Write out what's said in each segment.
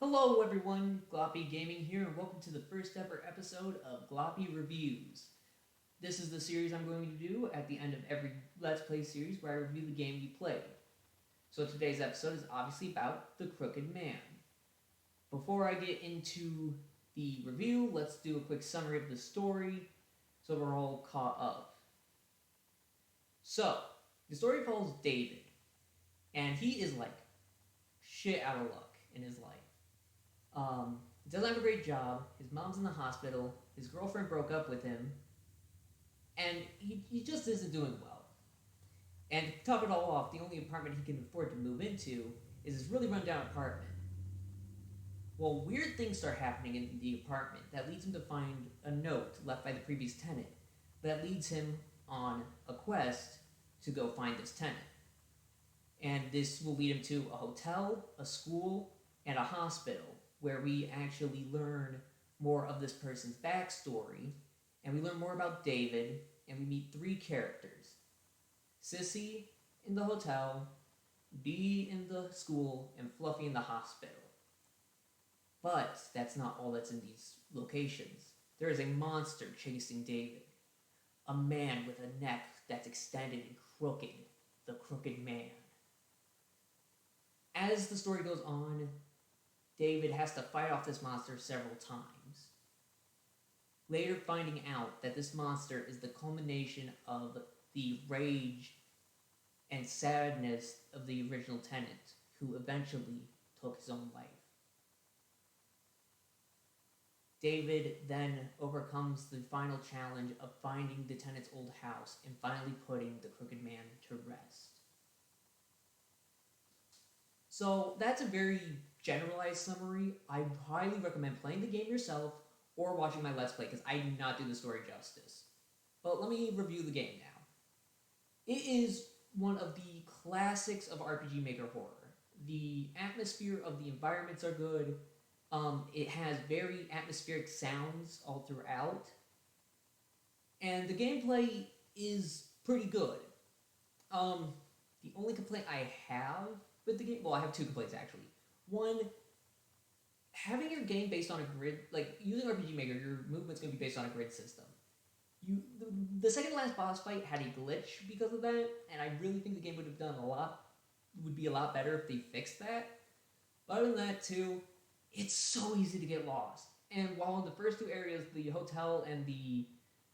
Hello everyone, Gloppy Gaming here, and welcome to the first ever episode of Gloppy Reviews. This is the series I'm going to do at the end of every Let's Play series where I review the game you play. So today's episode is obviously about The Crooked Man. Before I get into the review, let's do a quick summary of the story so we're all caught up. So, the story follows David, and he is like shit out of luck in his life. He doesn't have a great job, his mom's in the hospital, his girlfriend broke up with him, and he just isn't doing well. And to top it all off, the only apartment he can afford to move into is this really rundown apartment. Well, weird things start happening in the apartment that leads him to find a note left by the previous tenant that leads him on a quest to go find this tenant. And this will lead him to a hotel, a school, and a hospital, where we actually learn more of this person's backstory, and we learn more about David, and we meet three characters. Sissy in the hotel, Bee in the school, and Fluffy in the hospital. But that's not all that's in these locations. There is a monster chasing David. A man with a neck that's extended and crooked. The Crooked Man. As the story goes on, David has to fight off this monster several times. Later finding out that this monster is the culmination of the rage and sadness of the original tenant, who eventually took his own life. David then overcomes the final challenge of finding the tenant's old house and finally putting the Crooked Man to rest. So that's a very generalized summary. I highly recommend playing the game yourself or watching my Let's Play, because I do not do the story justice. But let me review the game now. It is one of the classics of RPG Maker horror. The atmosphere of the environments are good. It has very atmospheric sounds all throughout. And the gameplay is pretty good. The only complaint I have with the game, well, I have two complaints actually. One, having your game based on a grid, like using RPG Maker, your movement's going to be based on a grid system. The second to last boss fight had a glitch because of that, and I really think the game would be a lot better if they fixed that. But other than that too, it's so easy to get lost. And while in the first two areas, the hotel and the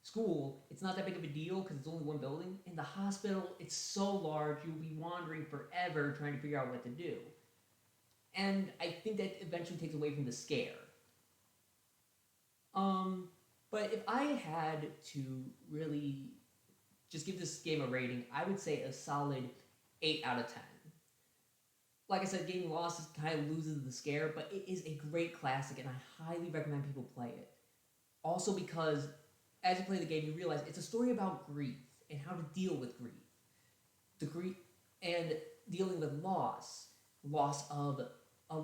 school, it's not that big of a deal because it's only one building. In the hospital, it's so large, you'll be wandering forever trying to figure out what to do. And I think that eventually takes away from the scare. But if I had to really just give this game a rating, I would say a solid 8 out of 10. Like I said, getting lost kind of loses the scare, but it is a great classic, and I highly recommend people play it. Also because, as you play the game, you realize it's a story about grief and how to deal with grief. The grief and dealing with loss of a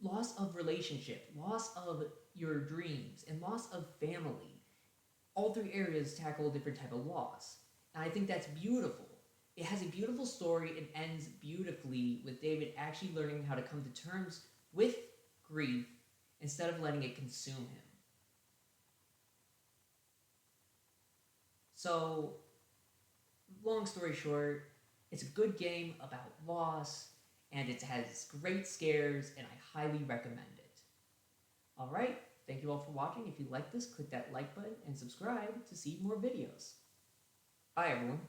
loss of relationship, loss of your dreams, and loss of family. All three areas tackle a different type of loss, and I think that's beautiful. It has a beautiful story and ends beautifully with David actually learning how to come to terms with grief instead of letting it consume him. So, long story short, it's a good game about loss, and it has great scares, and I highly recommend it. Alright, thank you all for watching. If you like this, click that like button and subscribe to see more videos. Bye everyone.